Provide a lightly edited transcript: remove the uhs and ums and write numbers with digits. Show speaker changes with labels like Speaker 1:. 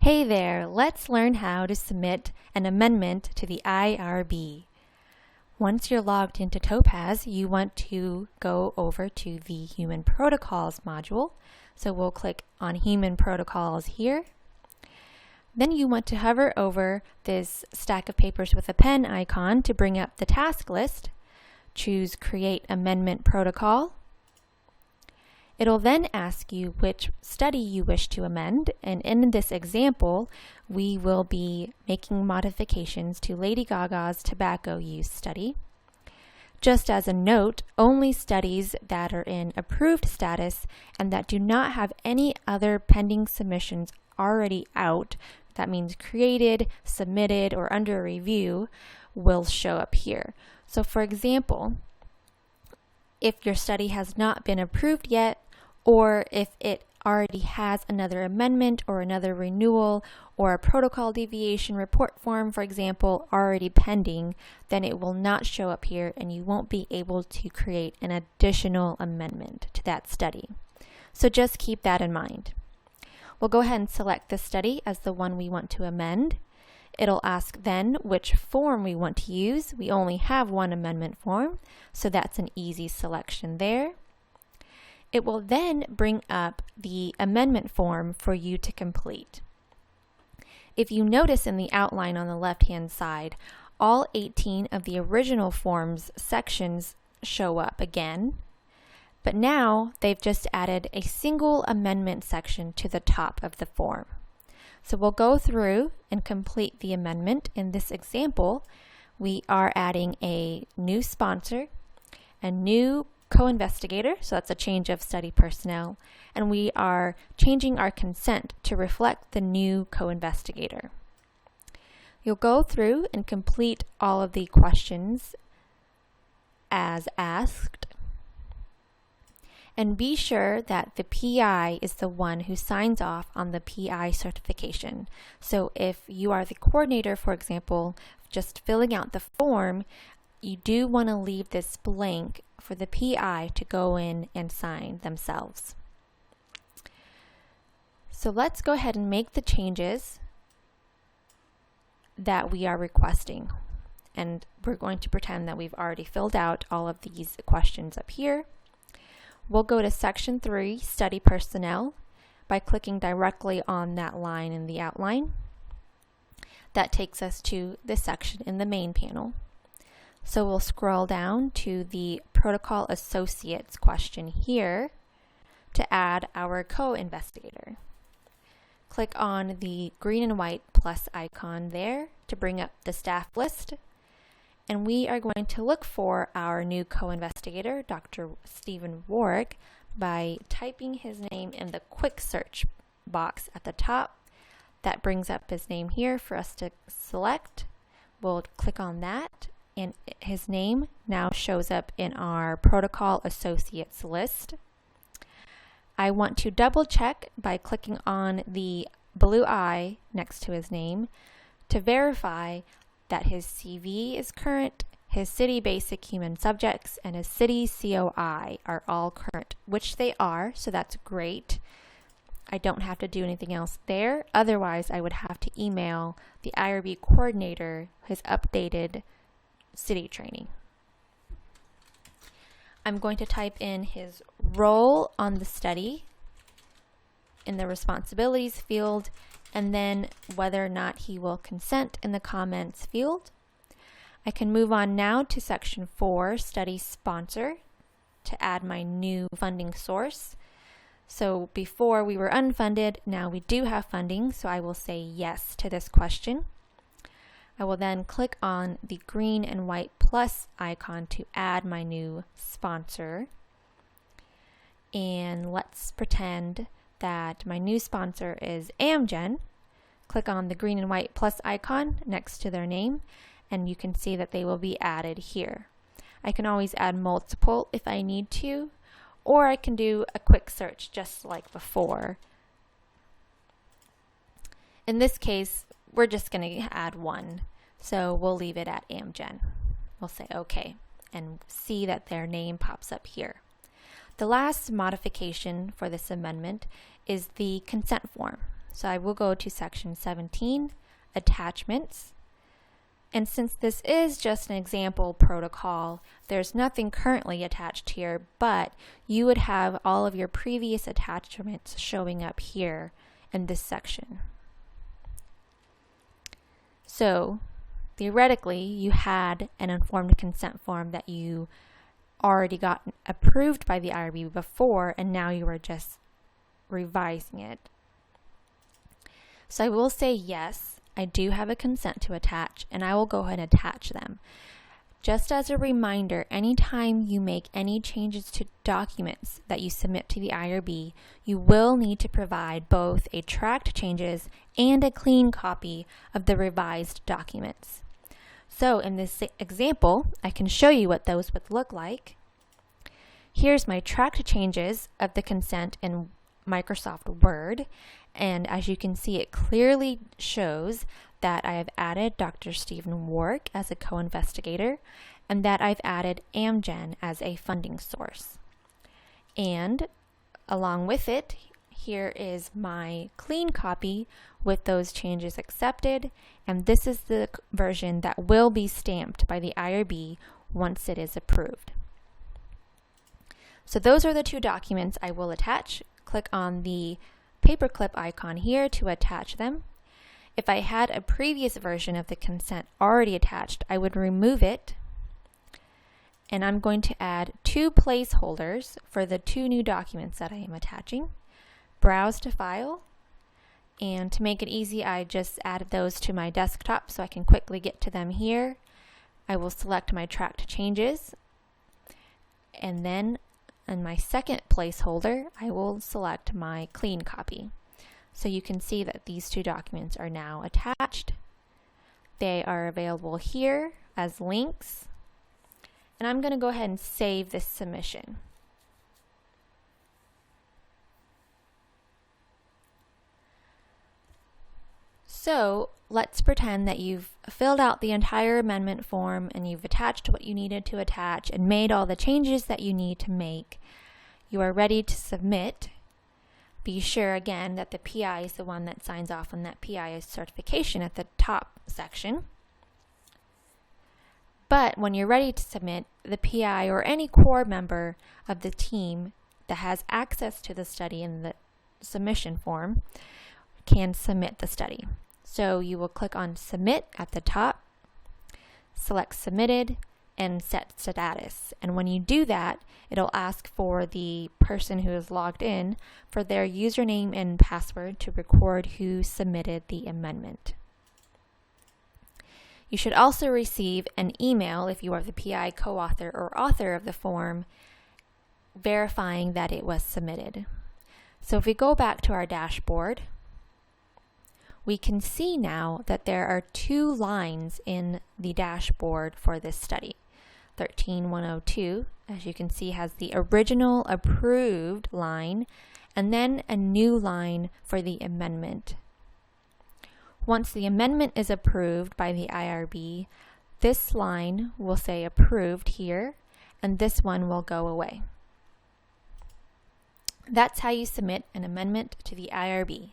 Speaker 1: Hey there, let's learn how to submit an amendment to the IRB. Once you're logged into TOPAZ, you want to go over to the Human Protocols module. So we'll click on Human Protocols here. Then you want to hover over this stack of papers with a pen icon to bring up the task list. Choose Create Amendment Protocol. It'll then ask you which study you wish to amend, and in this example, we will be making modifications to Lady Gaga's tobacco use study. Just as a note, only studies that are in approved status and that do not have any other pending submissions already out, that means created, submitted, or under review, will show up here. So for example, if your study has not been approved yet, or if it already has another amendment or another renewal or a protocol deviation report form, for example, already pending, then it will not show up here and you won't be able to create an additional amendment to that study. So just keep that in mind. We'll go ahead and select the study as the one we want to amend. It'll ask then which form we want to use. We only have one amendment form, so that's an easy selection there. It will then bring up the amendment form for you to complete. If you notice in the outline on the left-hand side, all 18 of the original form's sections show up again, but now they've just added a single amendment section to the top of the form. So we'll go through and complete the amendment. In this example, we are adding a new sponsor, a new co-investigator, so that's a change of study personnel, and we are changing our consent to reflect the new co-investigator. You'll go through and complete all of the questions as asked, and be sure that the PI is the one who signs off on the PI certification. So if you are the coordinator, for example, just filling out the form, you do want to leave this blank for the PI to go in and sign themselves. So let's go ahead and make the changes that we are requesting. And we're going to pretend that we've already filled out all of these questions up here. We'll go to Section 3, Study Personnel, by clicking directly on that line in the outline. That takes us to this section in the main panel. So we'll scroll down to the Protocol Associates question here to add our co-investigator. Click on the green and white plus icon there to bring up the staff list. And we are going to look for our new co-investigator, Dr. Stephen Warwick, by typing his name in the quick search box at the top. That brings up his name here for us to select. We'll click on that, and his name now shows up in our Protocol Associates list. I want to double check by clicking on the blue eye next to his name to verify that his CV is current, his city basic human subjects, and his city COI are all current, which they are, so that's great. I don't have to do anything else there. Otherwise, I would have to email the IRB coordinator his updated city training. I'm going to type in his role on the study in the responsibilities field, and then whether or not he will consent in the comments field. I can move on now to Section 4, Study Sponsor, to add my new funding source. So before we were unfunded, now we do have funding, so I will say yes to this question. I will then click on the green and white plus icon to add my new sponsor. And let's pretend that my new sponsor is Amgen. Click on the green and white plus icon next to their name, and you can see that they will be added here. I can always add multiple if I need to, or I can do a quick search just like before. In this case, we're just going to add one, so we'll leave it at Amgen. We'll say OK, and see that their name pops up here. The last modification for this amendment is the consent form. So I will go to section 17, attachments. And since this is just an example protocol, there's nothing currently attached here, but you would have all of your previous attachments showing up here in this section. So theoretically, you had an informed consent form that you already got approved by the IRB before, and now you are just revising it. So I will say yes, I do have a consent to attach, and I will go ahead and attach them. Just as a reminder, anytime you make any changes to documents that you submit to the IRB, you will need to provide both a tracked changes and a clean copy of the revised documents. So in this example, I can show you what those would look like. Here's my tracked changes of the consent in Microsoft Word, and as you can see, it clearly shows that I have added Dr. Stephen Warwick as a co-investigator, and that I've added Amgen as a funding source. And along with it, here is my clean copy with those changes accepted, and this is the version that will be stamped by the IRB once it is approved. So those are the two documents I will attach. Click on the paperclip icon here to attach them. If I had a previous version of the consent already attached, I would remove it, and I'm going to add two placeholders for the two new documents that I am attaching. Browse to file, and to make it easy, I just added those to my desktop so I can quickly get to them here. I will select my tracked changes, and then in my second placeholder, I will select my clean copy. So you can see that these two documents are now attached. They are available here as links. And I'm going to go ahead and save this submission. So let's pretend that you've filled out the entire amendment form and you've attached what you needed to attach and made all the changes that you need to make. You are ready to submit. Be sure again that the PI is the one that signs off on that PI certification at the top section. But when you're ready to submit, the PI or any core member of the team that has access to the study in the submission form can submit the study. So you will click on Submit at the top, select Submitted, and set status. And when you do that, it'll ask for the person who is logged in for their username and password to record who submitted the amendment. You should also receive an email if you are the PI, co-author, or author of the form verifying that it was submitted. So if we go back to our dashboard, we can see now that there are two lines in the dashboard for this study. 13102, as you can see, has the original approved line and then a new line for the amendment. Once the amendment is approved by the IRB, this line will say approved here, and this one will go away. That's how you submit an amendment to the IRB.